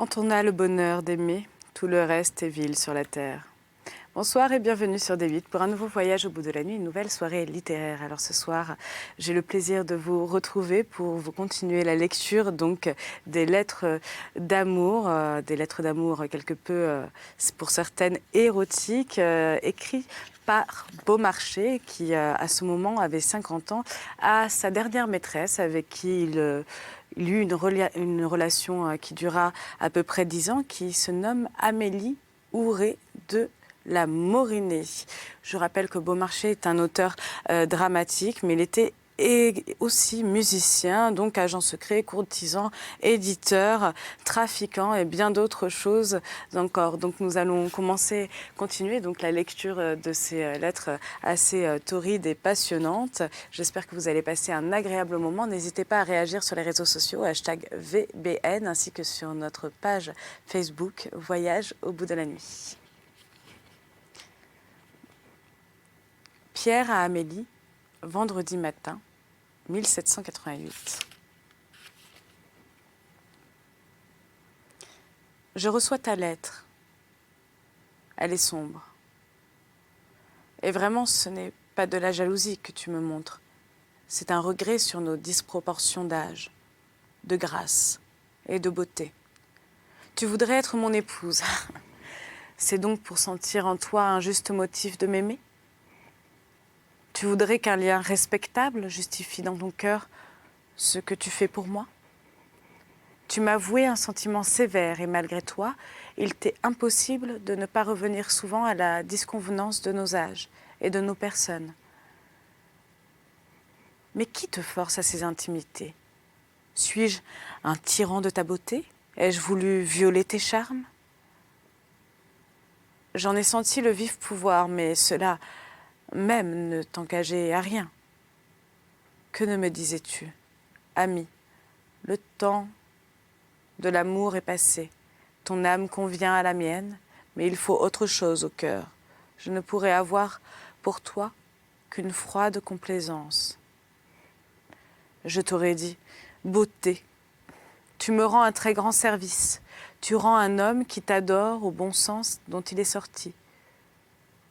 Quand on a le bonheur d'aimer, tout le reste est vil sur la terre. Bonsoir et bienvenue sur D8 pour un nouveau voyage au bout de la nuit, une nouvelle soirée littéraire. Alors ce soir, j'ai le plaisir de vous retrouver pour vous continuer la lecture donc des lettres d'amour quelque peu, pour certaines érotiques, écrites par Beaumarchais qui à ce moment avait 50 ans, à sa dernière maîtresse avec qui il eut une relation qui dura à peu près 10 ans, qui se nomme Amélie Ouré de la Morinet. Je rappelle que Beaumarchais est un auteur dramatique, mais il était aussi musicien, donc agent secret, courtisan, éditeur, trafiquant et bien d'autres choses encore. Donc nous allons continuer donc la lecture de ces lettres assez torrides et passionnantes. J'espère que vous allez passer un agréable moment. N'hésitez pas à réagir sur les réseaux sociaux, #VBN, ainsi que sur notre page Facebook Voyage au bout de la nuit. Pierre à Amélie, vendredi matin, 1788. Je reçois ta lettre. Elle est sombre. Et vraiment, ce n'est pas de la jalousie que tu me montres. C'est un regret sur nos disproportions d'âge, de grâce et de beauté. Tu voudrais être mon épouse. C'est donc pour sentir en toi un juste motif de m'aimer ? Tu voudrais qu'un lien respectable justifie dans ton cœur ce que tu fais pour moi ? Tu m'as voué un sentiment sévère et malgré toi, il t'est impossible de ne pas revenir souvent à la disconvenance de nos âges et de nos personnes. Mais qui te force à ces intimités ? Suis-je un tyran de ta beauté ? Ai-je voulu violer tes charmes ? J'en ai senti le vif pouvoir, mais cela même ne t'engageait à rien. Que ne me disais-tu ? Ami, le temps de l'amour est passé. Ton âme convient à la mienne, mais il faut autre chose au cœur. Je ne pourrais avoir pour toi qu'une froide complaisance. Je t'aurais dit, beauté, tu me rends un très grand service. Tu rends un homme qui t'adore au bon sens dont il est sorti.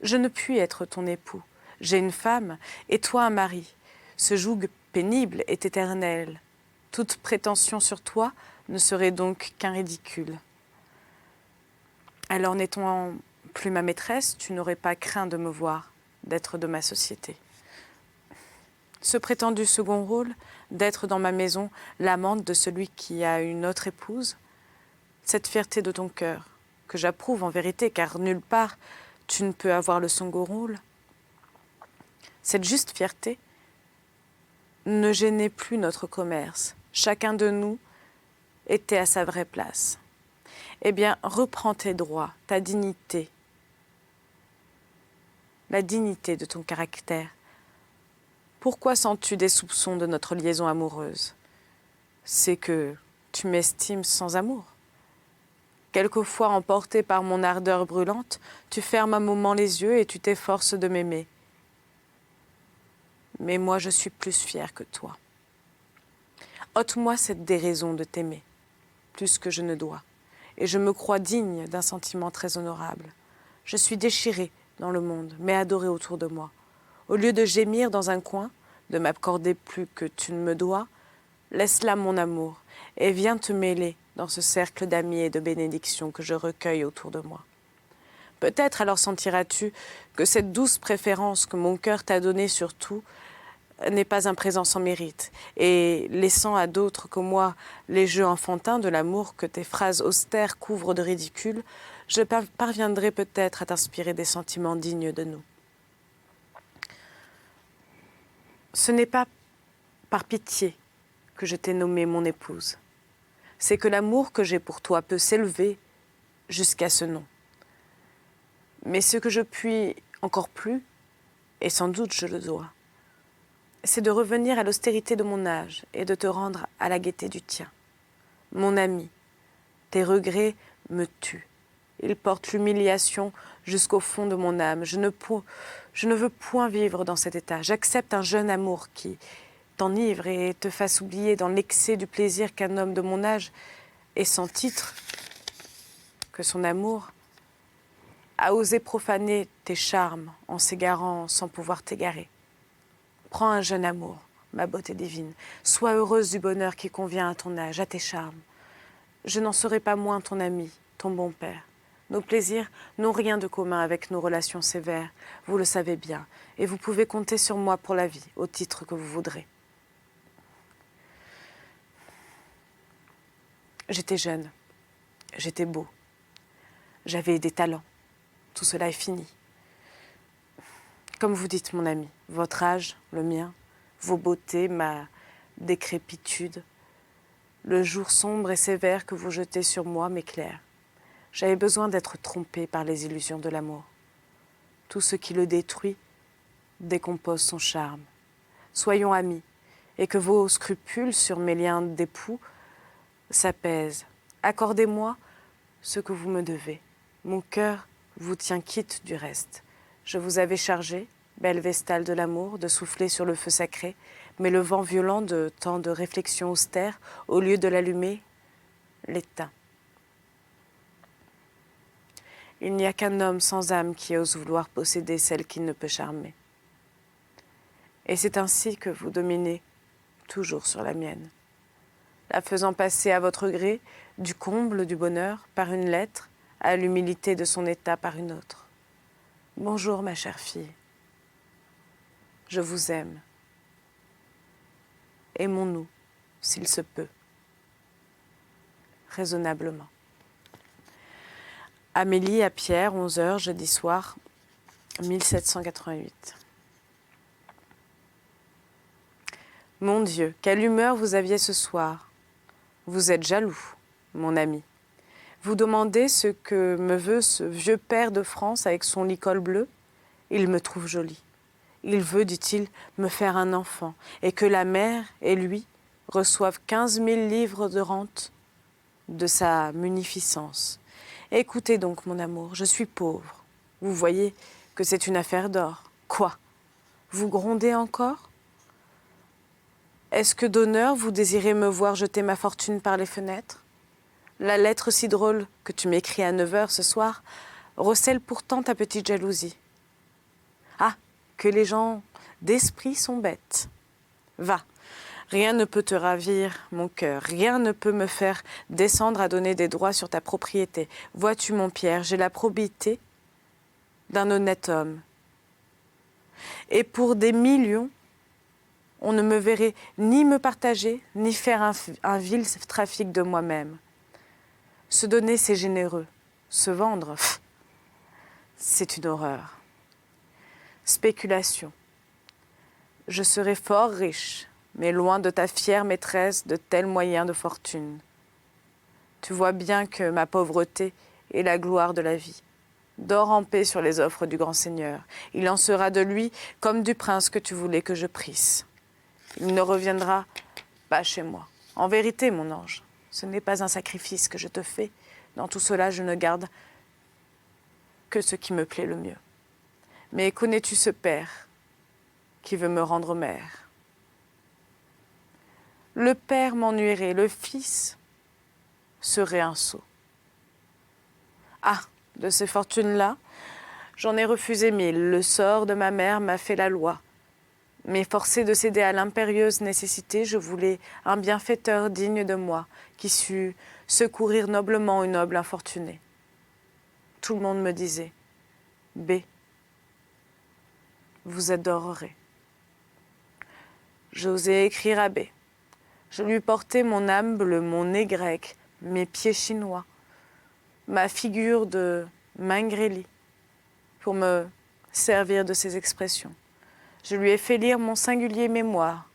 Je ne puis être ton époux. J'ai une femme et toi un mari. Ce joug pénible est éternel. Toute prétention sur toi ne serait donc qu'un ridicule. Alors n'étant plus ma maîtresse, tu n'aurais pas craint de me voir, d'être de ma société. Ce prétendu second rôle, d'être dans ma maison l'amante de celui qui a une autre épouse, cette fierté de ton cœur, que j'approuve en vérité, car nulle part tu ne peux avoir le second rôle, cette juste fierté ne gênait plus notre commerce. Chacun de nous était à sa vraie place. Eh bien, reprends tes droits, ta dignité, la dignité de ton caractère. Pourquoi sens-tu des soupçons de notre liaison amoureuse ? C'est que tu m'estimes sans amour. Quelquefois, emporté par mon ardeur brûlante, tu fermes un moment les yeux et tu t'efforces de m'aimer. Mais moi, je suis plus fière que toi. Ôte-moi cette déraison de t'aimer, plus que je ne dois, et je me crois digne d'un sentiment très honorable. Je suis déchirée dans le monde, mais adorée autour de moi. Au lieu de gémir dans un coin, de m'accorder plus que tu ne me dois, laisse là mon amour, et viens te mêler dans ce cercle d'amis et de bénédictions que je recueille autour de moi. Peut-être alors sentiras-tu que cette douce préférence que mon cœur t'a donnée sur tout n'est pas un présent sans mérite, et laissant à d'autres que moi les jeux enfantins de l'amour que tes phrases austères couvrent de ridicule, je parviendrai peut-être à t'inspirer des sentiments dignes de nous. Ce n'est pas par pitié que je t'ai nommée mon épouse. C'est que l'amour que j'ai pour toi peut s'élever jusqu'à ce nom. Mais ce que je puis encore plus, et sans doute je le dois, c'est de revenir à l'austérité de mon âge et de te rendre à la gaieté du tien. Mon ami, tes regrets me tuent. Ils portent l'humiliation jusqu'au fond de mon âme. Je ne veux point vivre dans cet état. J'accepte un jeune amour qui t'enivre et te fasse oublier dans l'excès du plaisir qu'un homme de mon âge et sans titre que son amour a osé profaner tes charmes en s'égarant sans pouvoir t'égarer. Prends un jeune amour, ma beauté divine. Sois heureuse du bonheur qui convient à ton âge, à tes charmes. Je n'en serai pas moins ton ami, ton bon père. Nos plaisirs n'ont rien de commun avec nos relations sévères, vous le savez bien, et vous pouvez compter sur moi pour la vie, au titre que vous voudrez. J'étais jeune, j'étais beau, j'avais des talents. Tout cela est fini. Comme vous dites, mon ami, votre âge, le mien, vos beautés, ma décrépitude, le jour sombre et sévère que vous jetez sur moi m'éclaire. J'avais besoin d'être trompée par les illusions de l'amour. Tout ce qui le détruit décompose son charme. Soyons amis, et que vos scrupules sur mes liens d'époux s'apaisent. Accordez-moi ce que vous me devez. Mon cœur vous tient quitte du reste. Je vous avais chargé, belle vestale de l'amour, de souffler sur le feu sacré, mais le vent violent de tant de réflexions austères, au lieu de l'allumer, l'éteint. Il n'y a qu'un homme sans âme qui ose vouloir posséder celle qu'il ne peut charmer. Et c'est ainsi que vous dominez toujours sur la mienne, la faisant passer à votre gré du comble du bonheur par une lettre, à l'humilité de son état par une autre. Bonjour ma chère fille, je vous aime. Aimons-nous, s'il se peut, raisonnablement. Amélie à Pierre, 11h, jeudi soir, 1788. Mon Dieu, quelle humeur vous aviez ce soir. Vous êtes jaloux, mon ami. Vous demandez ce que me veut ce vieux père de France avec son lit col bleu. Il me trouve jolie. Il veut, dit-il, me faire un enfant, et que la mère et lui reçoivent 15 000 livres de rente de sa munificence. Écoutez donc, mon amour, je suis pauvre. Vous voyez que c'est une affaire d'or. Quoi? Vous grondez encore? Est-ce que d'honneur vous désirez me voir jeter ma fortune par les fenêtres? La lettre si drôle que tu m'écris à 9h ce soir recèle pourtant ta petite jalousie. Ah, que les gens d'esprit sont bêtes. Va, rien ne peut te ravir mon cœur, rien ne peut me faire descendre à donner des droits sur ta propriété. Vois-tu, mon Pierre, j'ai la probité d'un honnête homme. Et pour des millions, on ne me verrait ni me partager, ni faire un vil trafic de moi-même. Se donner, c'est généreux. Se vendre, c'est une horreur. Spéculation. Je serai fort riche, mais loin de ta fière maîtresse de tels moyens de fortune. Tu vois bien que ma pauvreté est la gloire de la vie. Dors en paix sur les offres du grand Seigneur. Il en sera de lui comme du prince que tu voulais que je prisse. Il ne reviendra pas chez moi. En vérité, mon ange, ce n'est pas un sacrifice que je te fais. Dans tout cela, je ne garde que ce qui me plaît le mieux. Mais connais-tu ce père qui veut me rendre mère? Le père m'ennuierait, le fils serait un sot. Ah, de ces fortunes-là, j'en ai refusé 1000. Le sort de ma mère m'a fait la loi. Mais forcé de céder à l'impérieuse nécessité, je voulais un bienfaiteur digne de moi, qui sût secourir noblement une noble infortunée. Tout le monde me disait « B, vous adorerez ». J'osais écrire à B. Je lui portais mon âme bleue, mon nez grec, mes pieds chinois, ma figure de Mingrélie, pour me servir de ses expressions. Je lui ai fait lire mon singulier mémoire.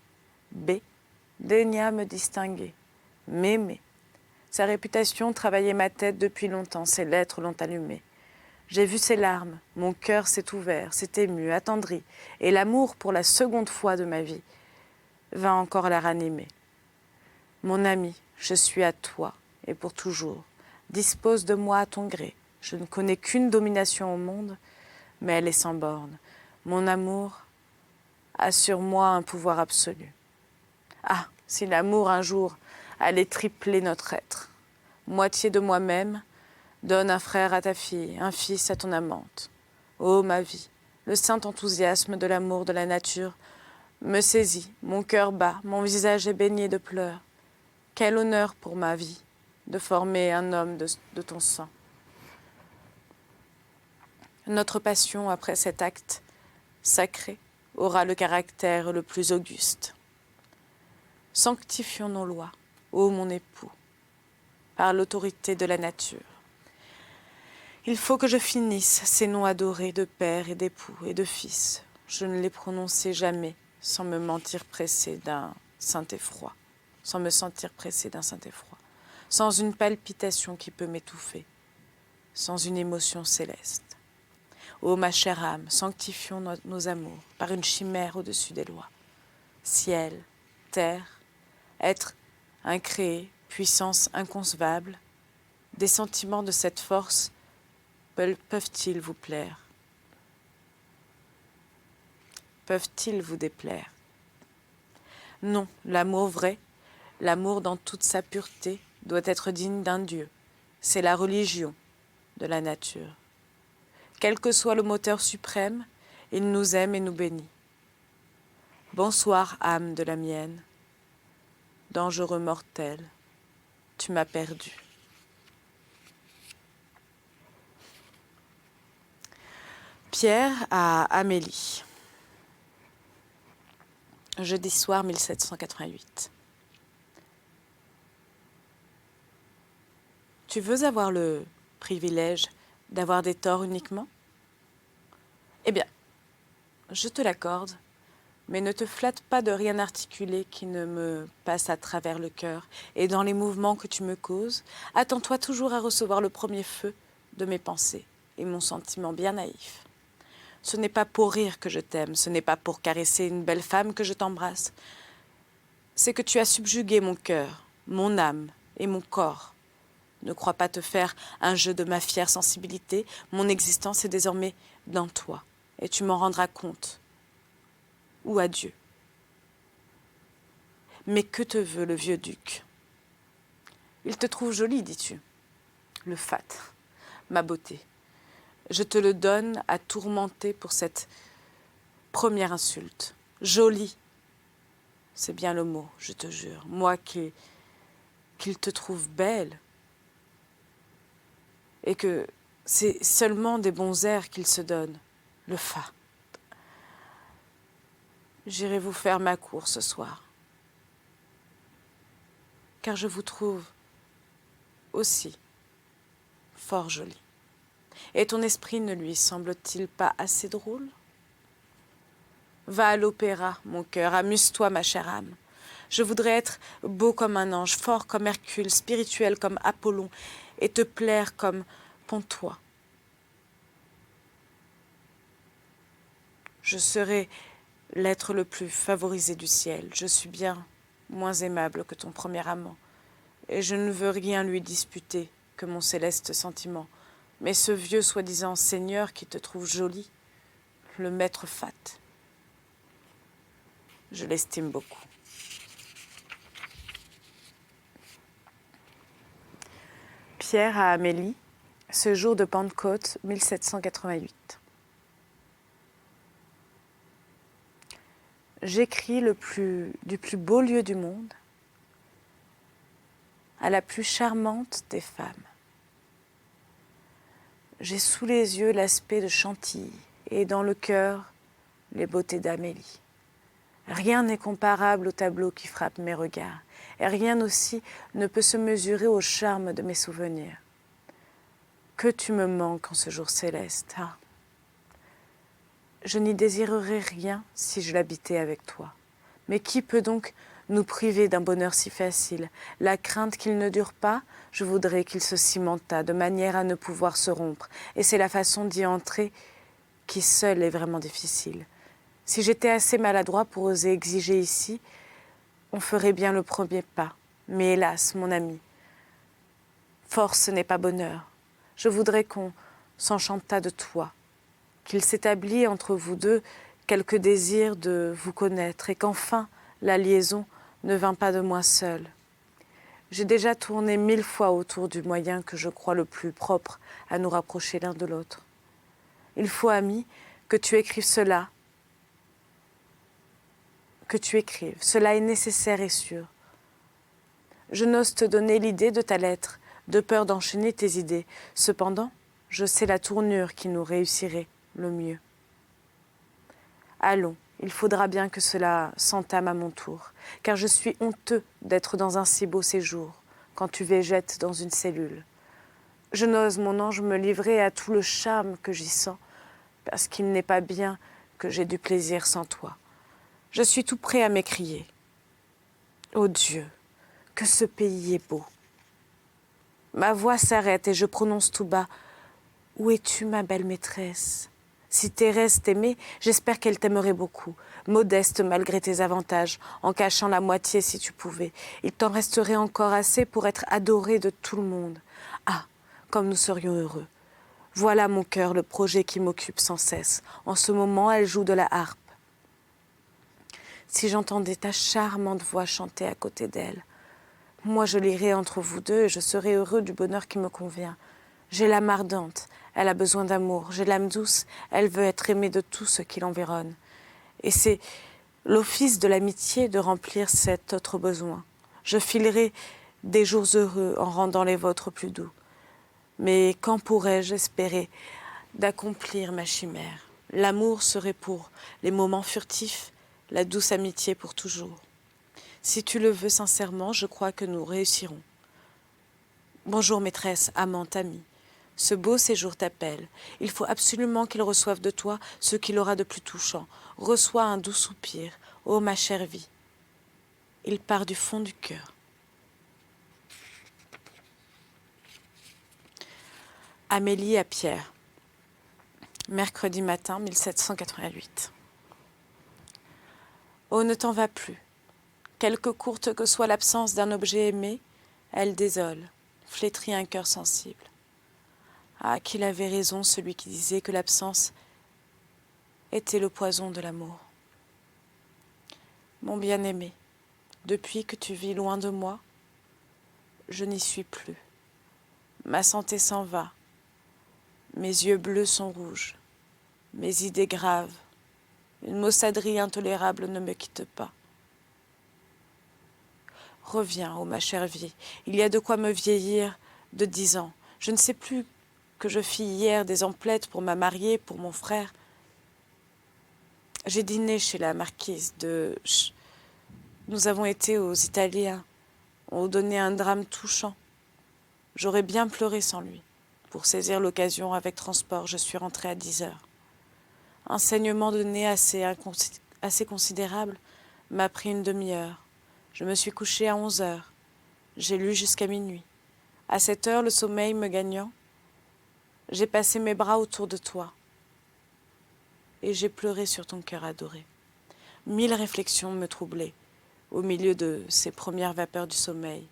B daigna me distinguer, m'aimer. Sa réputation travaillait ma tête depuis longtemps, ses lettres l'ont allumée. J'ai vu ses larmes, mon cœur s'est ouvert, s'est ému, attendri, et l'amour pour la seconde fois de ma vie va encore la ranimer. Mon ami, je suis à toi, et pour toujours. Dispose de moi à ton gré. Je ne connais qu'une domination au monde, mais elle est sans borne. Mon amour a sur moi un pouvoir absolu. Ah, si l'amour un jour allait tripler notre être, moitié de moi-même, Donne un frère à ta fille, un fils à ton amante. Ô ma vie, le saint enthousiasme de l'amour de la nature me saisit, mon cœur bat, mon visage est baigné de pleurs. Quel honneur pour ma vie de former un homme de ton sang. Notre passion après cet acte sacré aura le caractère le plus auguste. Sanctifions nos lois, ô mon époux, par l'autorité de la nature. Il faut que je finisse ces noms adorés de père et d'époux et de fils. Je ne les prononçai jamais sans me sentir pressé d'un saint effroi, sans une palpitation qui peut m'étouffer, sans une émotion céleste. Ô ma chère âme, sanctifions nos amours par une chimère au-dessus des lois. Ciel, terre, être incréé, puissance inconcevable, des sentiments de cette force peuvent-ils vous plaire? Peuvent-ils vous déplaire? Non, l'amour vrai, l'amour dans toute sa pureté, doit être digne d'un Dieu. C'est la religion de la nature. Quel que soit le moteur suprême, il nous aime et nous bénit. Bonsoir, âme de la mienne. Dangereux mortel, tu m'as perdu. Pierre à Amélie. Jeudi soir 1788. Tu veux avoir le privilège d'avoir des torts uniquement? Eh bien, je te l'accorde, mais ne te flatte pas de rien articuler qui ne me passe à travers le cœur, et dans les mouvements que tu me causes, attends-toi toujours à recevoir le premier feu de mes pensées et mon sentiment bien naïf. Ce n'est pas pour rire que je t'aime, ce n'est pas pour caresser une belle femme que je t'embrasse. C'est que tu as subjugué mon cœur, mon âme et mon corps. Ne crois pas te faire un jeu de ma fière sensibilité, mon existence est désormais dans toi, et tu m'en rendras compte. Ou adieu. Mais que te veut le vieux duc? Il te trouve jolie, dis-tu. Le fat, ma beauté. Je te le donne à tourmenter pour cette première insulte. Jolie, c'est bien le mot, je te jure. Moi qu'il te trouve belle, et que c'est seulement des bons airs qu'il se donne. Le fat. J'irai vous faire ma cour ce soir, car je vous trouve aussi fort jolie. Et ton esprit ne lui semble-t-il pas assez drôle? Va à l'opéra, mon cœur, amuse-toi, ma chère âme. Je voudrais être beau comme un ange, fort comme Hercule, spirituel comme Apollon, et te plaire comme Pontois. Je serai l'être le plus favorisé du ciel. Je suis bien moins aimable que ton premier amant, et je ne veux rien lui disputer que mon céleste sentiment. Mais ce vieux soi-disant seigneur qui te trouve jolie, le maître fat, je l'estime beaucoup. Pierre à Amélie, ce jour de Pentecôte 1788. J'écris du plus beau lieu du monde à la plus charmante des femmes. J'ai sous les yeux l'aspect de Chantilly et dans le cœur les beautés d'Amélie. Rien n'est comparable au tableau qui frappe mes regards, et rien aussi ne peut se mesurer au charme de mes souvenirs. Que tu me manques en ce jour céleste, ah! Je n'y désirerais rien si je l'habitais avec toi. Mais qui peut donc nous priver d'un bonheur si facile? La crainte qu'il ne dure pas, je voudrais qu'il se cimentât de manière à ne pouvoir se rompre, et c'est la façon d'y entrer qui seule est vraiment difficile. Si j'étais assez maladroit pour oser exiger ici, on ferait bien le premier pas. Mais hélas, mon ami, force n'est pas bonheur. Je voudrais qu'on s'enchantât de toi, qu'il s'établisse entre vous deux quelque désir de vous connaître, et qu'enfin la liaison ne vint pas de moi seule. J'ai déjà tourné 1000 fois autour du moyen que je crois le plus propre à nous rapprocher l'un de l'autre. Il faut, ami, que tu écrives cela, que tu écrives. Cela est nécessaire et sûr. Je n'ose te donner l'idée de ta lettre, de peur d'enchaîner tes idées. Cependant, je sais la tournure qui nous réussirait le mieux. Allons, il faudra bien que cela s'entame à mon tour, car je suis honteux d'être dans un si beau séjour, quand tu végètes dans une cellule. Je n'ose, mon ange, me livrer à tout le charme que j'y sens, parce qu'il n'est pas bien que j'ai du plaisir sans toi. Je suis tout prêt à m'écrier. Ô Dieu, que ce pays est beau. Ma voix s'arrête et je prononce tout bas. Où es-tu, ma belle maîtresse? Si Thérèse t'aimait, j'espère qu'elle t'aimerait beaucoup, modeste malgré tes avantages, en cachant la moitié si tu pouvais. Il t'en resterait encore assez pour être adorée de tout le monde. Ah, comme nous serions heureux. Voilà, mon cœur, le projet qui m'occupe sans cesse. En ce moment, elle joue de la harpe. Si j'entendais ta charmante voix chanter à côté d'elle, moi je lirais entre vous deux et je serais heureux du bonheur qui me convient. J'ai l'âme ardente, elle a besoin d'amour. J'ai l'âme douce, elle veut être aimée de tout ce qui l'environne. Et c'est l'office de l'amitié de remplir cet autre besoin. Je filerai des jours heureux en rendant les vôtres plus doux. Mais quand pourrais-je espérer d'accomplir ma chimère? L'amour serait pour les moments furtifs, la douce amitié pour toujours. Si tu le veux sincèrement, je crois que nous réussirons. Bonjour maîtresse, amante, amie. Ce beau séjour t'appelle. Il faut absolument qu'il reçoive de toi ce qu'il aura de plus touchant. Reçois un doux soupir, ô ma chère vie. Il part du fond du cœur. Amélie à Pierre. Mercredi matin 1788. Oh, ne t'en va plus. Quelque courte que soit l'absence d'un objet aimé, elle désole, flétrit un cœur sensible. Ah, qu'il avait raison, celui qui disait que l'absence était le poison de l'amour. Mon bien-aimé, depuis que tu vis loin de moi, je n'y suis plus. Ma santé s'en va, mes yeux bleus sont rouges, mes idées graves, une maussaderie intolérable ne me quitte pas. Reviens, ô ma chère vie, il y a de quoi me vieillir de 10 ans. Je ne sais plus que je fis hier des emplettes pour ma mariée, pour mon frère. J'ai dîné chez la marquise de Ch. Nous avons été aux Italiens. On donné un drame touchant. J'aurais bien pleuré sans lui. Pour saisir l'occasion avec transport, je suis rentrée à 10 heures. Un saignement de nez assez considérable m'a pris une demi-heure. Je me suis couchée à 11 heures. J'ai lu jusqu'à minuit. À 7 heures, le sommeil me gagnant, j'ai passé mes bras autour de toi et j'ai pleuré sur ton cœur adoré. 1000 réflexions me troublaient au milieu de ces premières vapeurs du sommeil.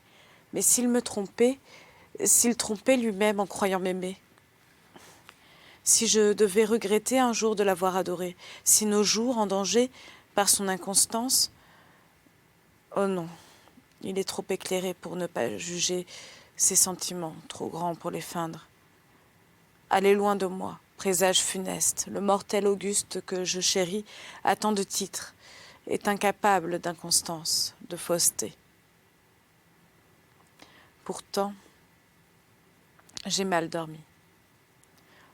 Mais s'il trompait lui-même en croyant m'aimer, si je devais regretter un jour de l'avoir adoré, si nos jours en danger par son inconstance, oh non, il est trop éclairé pour ne pas juger ses sentiments, trop grands pour les feindre. Allez loin de moi, présage funeste, le mortel auguste que je chéris à tant de titres, est incapable d'inconstance, de fausseté. Pourtant, j'ai mal dormi.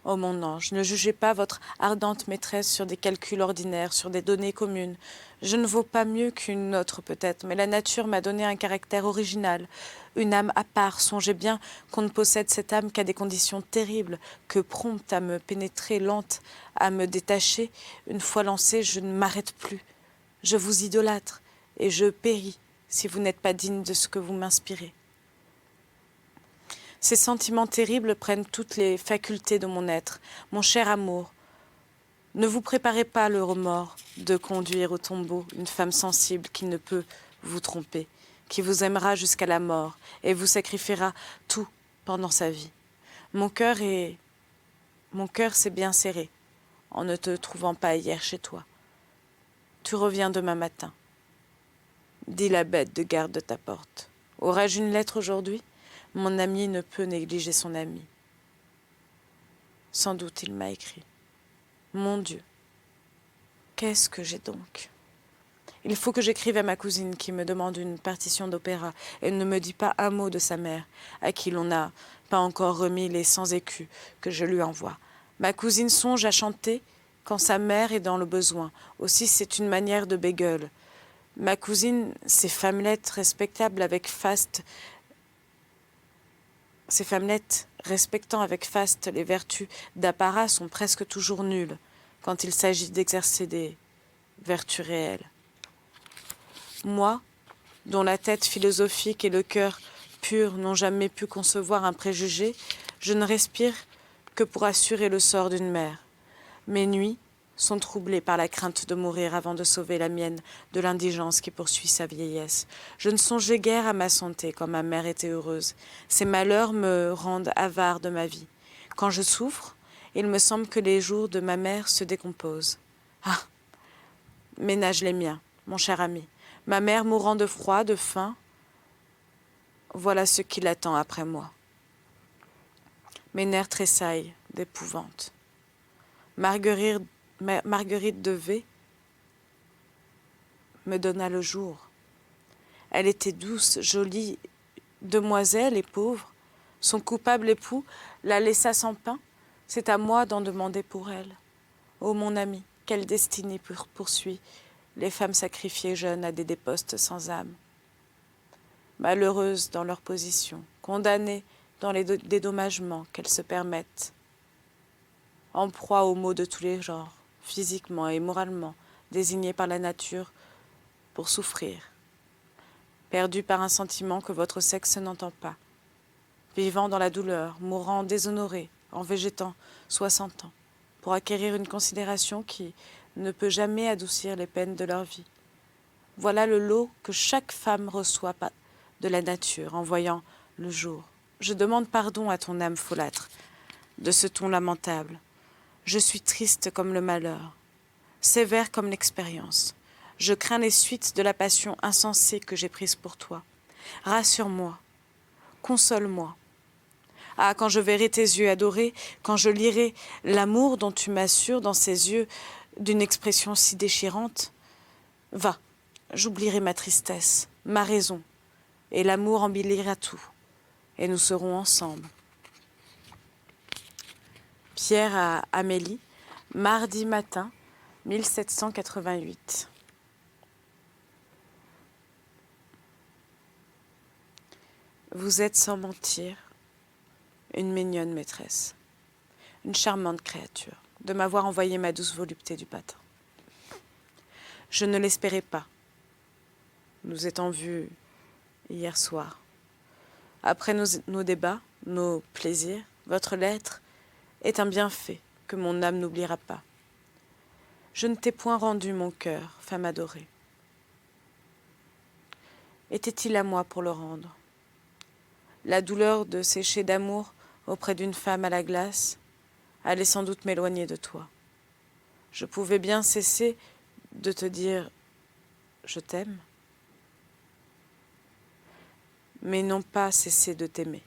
Ô mon ange, ne jugez pas votre ardente maîtresse sur des calculs ordinaires, sur des données communes. Je ne vaux pas mieux qu'une autre peut-être, mais la nature m'a donné un caractère original, une âme à part. Songez bien qu'on ne possède cette âme qu'à des conditions terribles, que prompte à me pénétrer, lente à me détacher. Une fois lancée, je ne m'arrête plus. Je vous idolâtre et je péris si vous n'êtes pas digne de ce que vous m'inspirez. Ces sentiments terribles prennent toutes les facultés de mon être. Mon cher amour, ne vous préparez pas le remords de conduire au tombeau une femme sensible qui ne peut vous tromper, qui vous aimera jusqu'à la mort et vous sacrifiera tout pendant sa vie. Mon cœur s'est bien serré en ne te trouvant pas hier chez toi. Tu reviens demain matin. Dis la bête de garde de ta porte. Aurais-je une lettre aujourd'hui? Mon ami ne peut négliger son ami. Sans doute il m'a écrit. Mon Dieu, qu'est-ce que j'ai donc? Il faut que j'écrive à ma cousine qui me demande une partition d'opéra et ne me dit pas un mot de sa mère, à qui l'on n'a pas encore remis les 100 écus que je lui envoie. Ma cousine songe à chanter quand sa mère est dans le besoin. Aussi, c'est une manière de bégueule. Ma cousine, ces femmelettes respectables avec faste, ces femmelettes respectant avec faste les vertus d'apparat sont presque toujours nulles quand il s'agit d'exercer des vertus réelles. Moi, dont la tête philosophique et le cœur pur n'ont jamais pu concevoir un préjugé, je ne respire que pour assurer le sort d'une mère. Mes nuits sont troublées par la crainte de mourir avant de sauver la mienne de l'indigence qui poursuit sa vieillesse. Je ne songeais guère à ma santé quand ma mère était heureuse. Ces malheurs me rendent avare de ma vie. Quand je souffre, il me semble que les jours de ma mère se décomposent. Ah, ménage les miens, mon cher ami. Ma mère mourant de froid, de faim, voilà ce qui l'attend après moi. Mes nerfs tressaillent d'épouvante. Marguerite de V me donna le jour. Elle était douce, jolie demoiselle et pauvre. Son coupable époux la laissa sans pain. C'est à moi d'en demander pour elle. Ô mon ami, quelle destinée poursuit les femmes sacrifiées jeunes à des dépostes sans âme. Malheureuses dans leur position, condamnées dans les dédommagements qu'elles se permettent, en proie aux maux de tous les genres, physiquement et moralement, désignées par la nature pour souffrir, perdues par un sentiment que votre sexe n'entend pas, vivant dans la douleur, mourant déshonorées, en végétant 60 ans, pour acquérir une considération qui ne peut jamais adoucir les peines de leur vie. Voilà le lot que chaque femme reçoit de la nature en voyant le jour. Je demande pardon à ton âme folâtre de ce ton lamentable. Je suis triste comme le malheur, sévère comme l'expérience. Je crains les suites de la passion insensée que j'ai prise pour toi. Rassure-moi, console-moi. Ah, quand je verrai tes yeux adorés, quand je lirai l'amour dont tu m'assures dans ces yeux d'une expression si déchirante, va, j'oublierai ma tristesse, ma raison, et l'amour embellira tout, et nous serons ensemble. Pierre à Amélie, mardi matin, 1788. Vous êtes sans mentir une mignonne maîtresse, une charmante créature, de m'avoir envoyé ma douce volupté du matin. Je ne l'espérais pas. Nous étant vus hier soir. Après nos débats, nos plaisirs, votre lettre est un bienfait que mon âme n'oubliera pas. Je ne t'ai point rendu mon cœur, femme adorée. Était-il à moi pour le rendre? La douleur de sécher d'amour auprès d'une femme à la glace allait sans doute m'éloigner de toi. Je pouvais bien cesser de te dire « je t'aime », mais non pas cesser de t'aimer.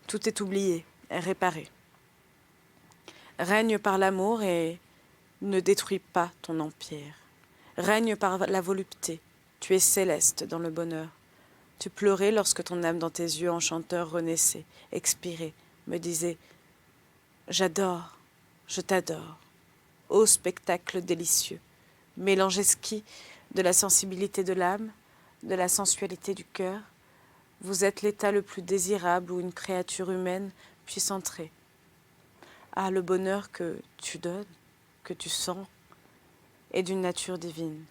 Tout est oublié, réparé. Règne par l'amour et ne détruis pas ton empire. Règne par la volupté, tu es céleste dans le bonheur. Tu pleurais lorsque ton âme dans tes yeux enchanteurs renaissait, expirait, me disait « j'adore, je t'adore ». Ô spectacle délicieux, mélange exquis de la sensibilité de l'âme, de la sensualité du cœur. Vous êtes l'état le plus désirable où une créature humaine puisse entrer. Ah, le bonheur que tu donnes, que tu sens, est d'une nature divine.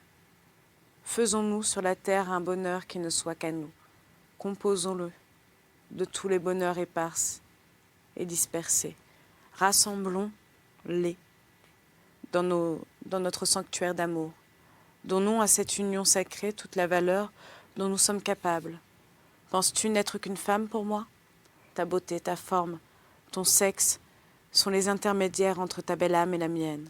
Faisons-nous sur la terre un bonheur qui ne soit qu'à nous. Composons-le de tous les bonheurs épars et dispersés. Rassemblons-les dans notre sanctuaire d'amour. Donnons à cette union sacrée toute la valeur dont nous sommes capables. Penses-tu n'être qu'une femme pour moi? Ta beauté, ta forme, ton sexe sont les intermédiaires entre ta belle âme et la mienne.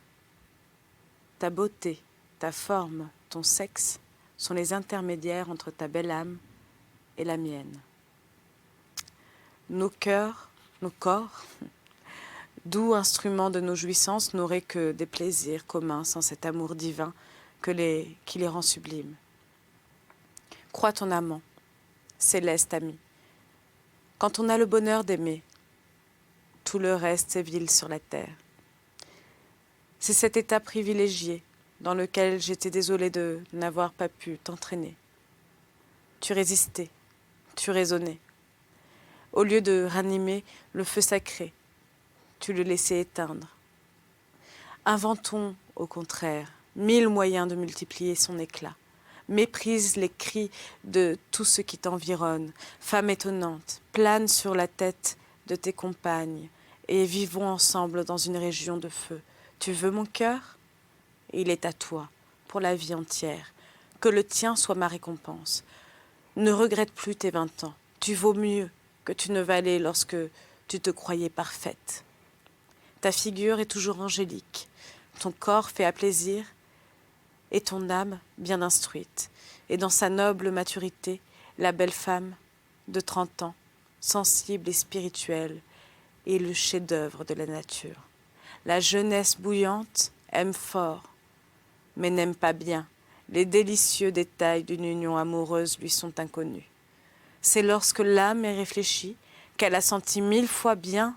Ta beauté, ta forme, ton sexe sont les intermédiaires entre ta belle âme et la mienne. Nos cœurs, nos corps, doux instruments de nos jouissances, n'auraient que des plaisirs communs sans cet amour divin qui les rend sublimes. Crois ton amant, céleste ami. Quand on a le bonheur d'aimer, tout le reste est vil sur la terre. C'est cet état privilégié dans lequel j'étais désolée de n'avoir pas pu t'entraîner. Tu résistais, tu raisonnais. Au lieu de ranimer le feu sacré, tu le laissais éteindre. Inventons, au contraire, 1000 moyens de multiplier son éclat. Méprise les cris de tout ce qui t'environne. Femme étonnante, plane sur la tête de tes compagnes et vivons ensemble dans une région de feu. Tu veux mon cœur? Il est à toi, pour la vie entière. Que le tien soit ma récompense. Ne regrette plus tes 20 ans. Tu vaux mieux que tu ne valais lorsque tu te croyais parfaite. Ta figure est toujours angélique. Ton corps fait à plaisir et ton âme bien instruite. Et dans sa noble maturité, la belle femme de 30 ans, sensible et spirituelle, est le chef-d'œuvre de la nature. La jeunesse bouillante aime fort, mais n'aime pas bien. Les délicieux détails d'une union amoureuse lui sont inconnus. C'est lorsque l'âme est réfléchie qu'elle a senti 1000 fois bien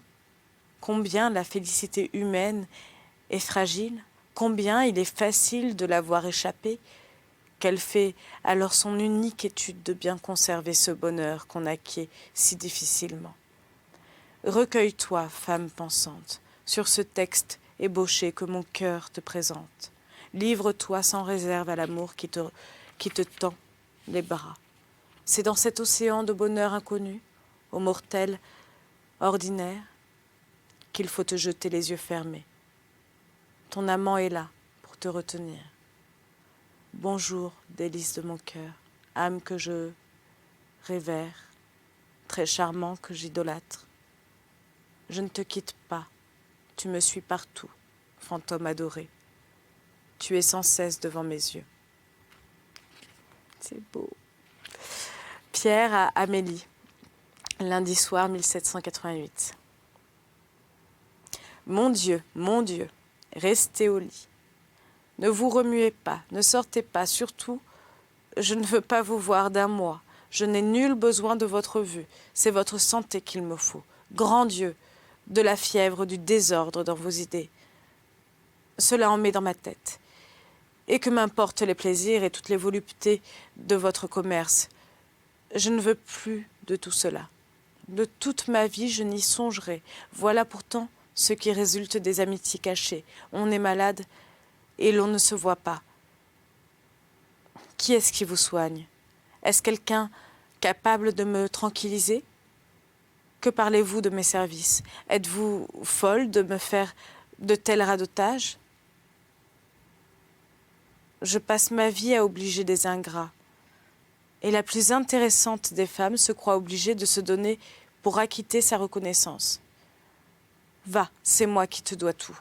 combien la félicité humaine est fragile, combien il est facile de la voir échapper, qu'elle fait alors son unique étude de bien conserver ce bonheur qu'on acquiert si difficilement. Recueille-toi, femme pensante, sur ce texte ébauché que mon cœur te présente. Livre-toi sans réserve à l'amour qui te tend les bras. C'est dans cet océan de bonheur inconnu, aux mortels ordinaires, qu'il faut te jeter les yeux fermés. Ton amant est là pour te retenir. Bonjour, délice de mon cœur, âme que je révère, très charmant que j'idolâtre. Je ne te quitte pas, tu me suis partout, fantôme adoré. Tu es sans cesse devant mes yeux. C'est beau. Pierre à Amélie, lundi soir 1788. Mon Dieu, restez au lit. Ne vous remuez pas, ne sortez pas, surtout, je ne veux pas vous voir d'un mois. Je n'ai nul besoin de votre vue, c'est votre santé qu'il me faut. Grand Dieu, de la fièvre, du désordre dans vos idées. Cela en met dans ma tête. Et que m'importent les plaisirs et toutes les voluptés de votre commerce. Je ne veux plus de tout cela. De toute ma vie, je n'y songerai. Voilà pourtant ce qui résulte des amitiés cachées. On est malade et l'on ne se voit pas. Qui est-ce qui vous soigne? Est-ce quelqu'un capable de me tranquilliser? Que parlez-vous de mes services? Êtes-vous folle de me faire de tels radotages? Je passe ma vie à obliger des ingrats. Et la plus intéressante des femmes se croit obligée de se donner pour acquitter sa reconnaissance. Va, c'est moi qui te dois tout.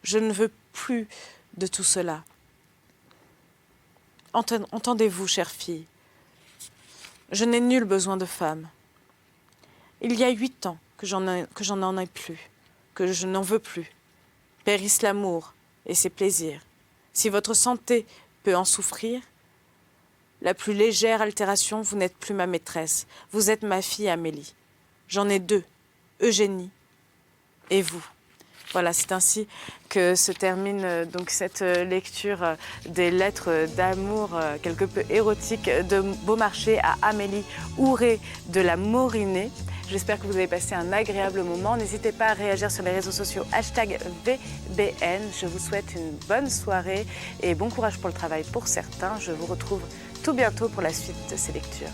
Je ne veux plus de tout cela. Entendez-vous, chère fille, je n'ai nul besoin de femme. Il y a 8 ans que j'en ai plus, que je n'en veux plus. Périsse l'amour et ses plaisirs. Si votre santé peut en souffrir, la plus légère altération, vous n'êtes plus ma maîtresse. Vous êtes ma fille Amélie. J'en ai 2, Eugénie et vous. Voilà, c'est ainsi que se termine donc cette lecture des lettres d'amour quelque peu érotiques de Beaumarchais à Amélie Ouré de la Morinet. J'espère que vous avez passé un agréable moment. N'hésitez pas à réagir sur les réseaux sociaux #VBN. Je vous souhaite une bonne soirée et bon courage pour le travail pour certains. Je vous retrouve tout bientôt pour la suite de ces lectures.